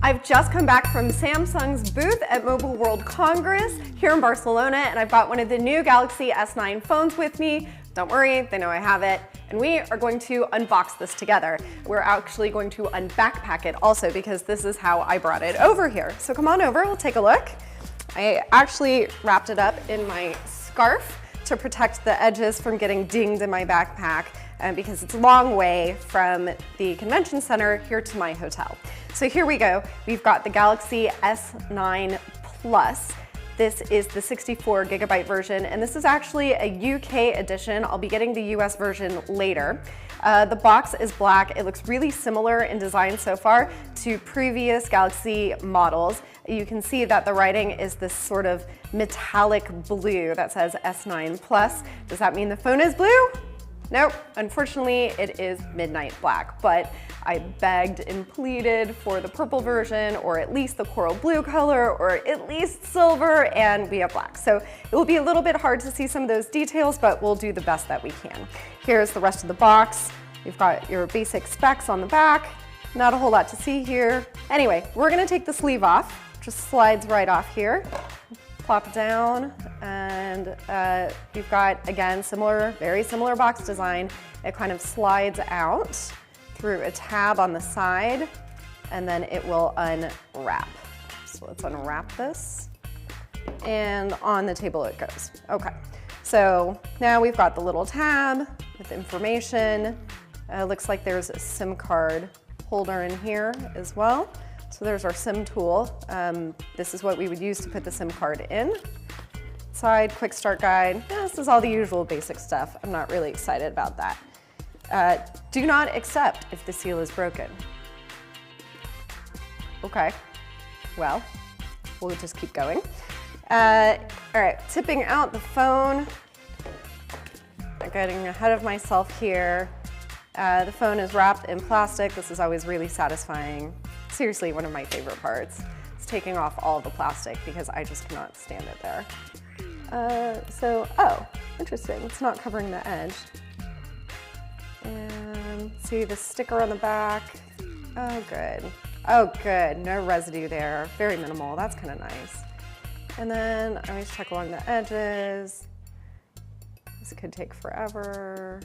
I've just come back from Samsung's booth at Mobile World Congress here in Barcelona, and I've got one of the new Galaxy S9 phones with me. Don't worry, they know I have it. And we are going to unbox this together. We're actually going to unbackpack it also because this is how I brought it over here. So come on over, we'll take a look. I actually wrapped it up in my scarf to protect the edges from getting dinged in my backpack because it's a long way from the convention center here to my hotel. So here we go. We've got the Galaxy S9 Plus. This is the 64 gigabyte version, and this is actually a UK edition. I'll be getting the US version later. The box is black. It looks really similar in design so far to previous Galaxy models. You can see that the writing is this sort of metallic blue that says S9 Plus. Does that mean the phone is blue? Nope, unfortunately it is midnight black, but I begged and pleaded for the purple version, or at least the coral blue color, or at least silver, and we have black. So it will be a little bit hard to see some of those details, but we'll do the best that we can. Here's the rest of the box. You've got your basic specs on the back. Not a whole lot to see here. Anyway, we're gonna take the sleeve off. Just slides right off here. Plop it down, and you've got, again, very similar box design. It kind of slides out through a tab on the side, and then it will unwrap. So let's unwrap this, and on the table it goes. Okay, so now we've got the little tab with information. Looks like there's a SIM card holder in here as well. So there's our SIM tool. This is what we would use to put the SIM card in. Side, quick start guide. This is all the usual basic stuff. I'm not really excited about that. Do not accept if the seal is broken. Okay, well, we'll just keep going. All right, tipping out the phone. I'm getting ahead of myself here. The phone is wrapped in plastic. This is always really satisfying. Seriously, one of my favorite parts is taking off all the plastic because I just cannot stand it there. Oh, interesting, it's not covering the edge. And see the sticker on the back. Oh, good. Oh, good, no residue there. Very minimal, that's kind of nice. And then I always check along the edges. This could take forever.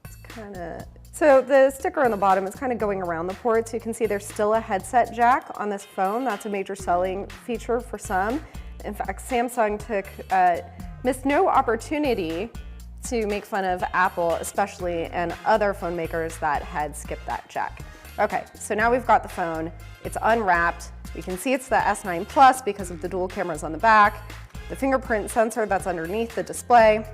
It's kind of... So the sticker on the bottom is kind of going around the ports. You can see there's still a headset jack on this phone. That's a major selling feature for some. In fact, Samsung missed no opportunity to make fun of Apple, especially, and other phone makers that had skipped that jack. Okay, so now we've got the phone. It's unwrapped. We can see it's the S9 Plus because of the dual cameras on the back, the fingerprint sensor that's underneath the display.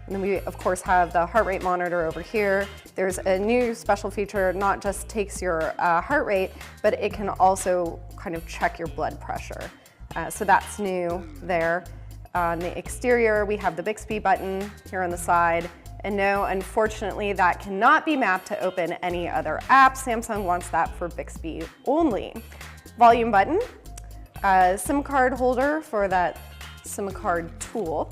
And then we, of course, have the heart rate monitor over here. There's a new special feature, not just takes your heart rate, but it can also kind of check your blood pressure. So that's new there. On the exterior, we have the Bixby button here on the side. And no, unfortunately, that cannot be mapped to open any other app. Samsung wants that for Bixby only. Volume button, SIM card holder for that SIM card tool.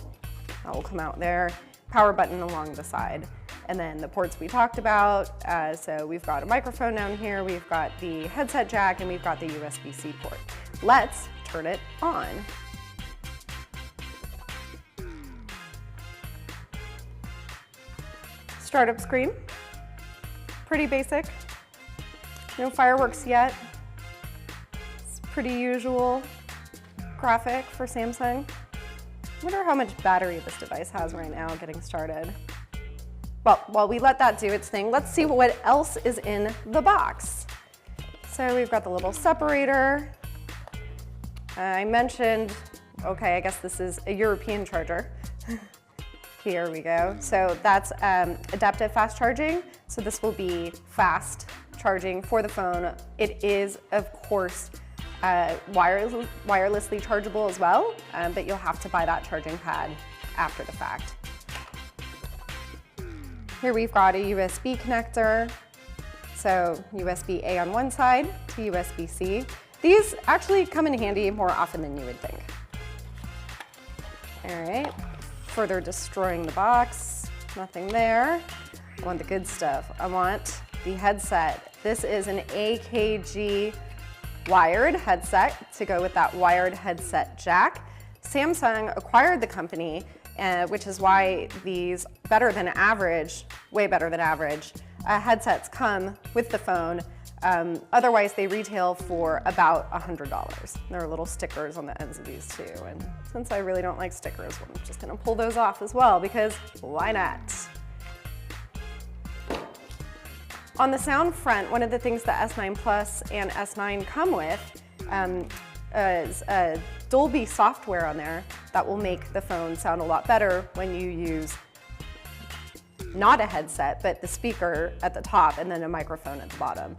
That will come out there. Power button along the side. And then the ports we talked about. So we've got a microphone down here, we've got the headset jack, and we've got the USB-C port. Let's turn it on. Startup screen, pretty basic. No fireworks yet. It's pretty usual graphic for Samsung. I wonder how much battery this device has right now getting started. Well, while we let that do its thing, let's see what else is in the box. So we've got the little separator. I mentioned, okay, I guess this is a European charger. Here we go. So that's adaptive fast charging. So this will be fast charging for the phone. It is, of course, wirelessly chargeable as well, but you'll have to buy that charging pad after the fact. Here we've got a USB connector. So USB-A on one side to USB-C. These actually come in handy more often than you would think. All right, further destroying the box, nothing there. I want the good stuff. I want the headset This is an AKG wired headset to go with that wired headset jack. Samsung acquired the company, which is why these better than average, way better than average, headsets come with the phone. Otherwise, they retail for about $100. There are little stickers on the ends of these too. And since I really don't like stickers, I'm just gonna pull those off as well because why not? On the sound front, one of the things the S9 Plus and S9 come with is Dolby software on there that will make the phone sound a lot better when you use not a headset, but the speaker at the top and then a microphone at the bottom.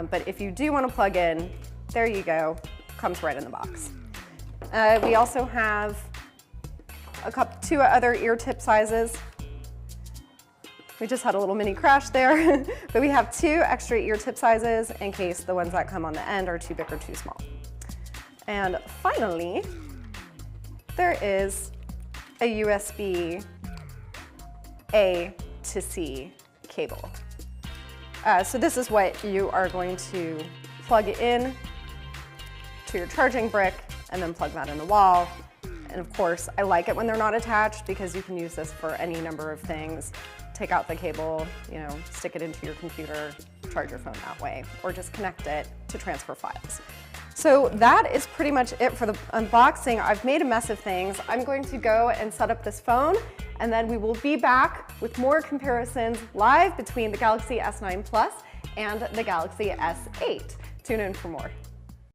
But if you do want to plug in, there you go, comes right in the box. We also have two other ear tip sizes. We just had a little mini crash there, but we have 2 extra ear tip sizes in case the ones that come on the end are too big or too small. And finally, there is a USB A to C cable. So this is what you are going to plug in to your charging brick and then plug that in the wall. And of course, I like it when they're not attached because you can use this for any number of things. Take out the cable, stick it into your computer, charge your phone that way, or just connect it to transfer files. So that is pretty much it for the unboxing. I've made a mess of things. I'm going to go and set up this phone, and then we will be back with more comparisons live between the Galaxy S9 Plus and the Galaxy S8. Tune in for more.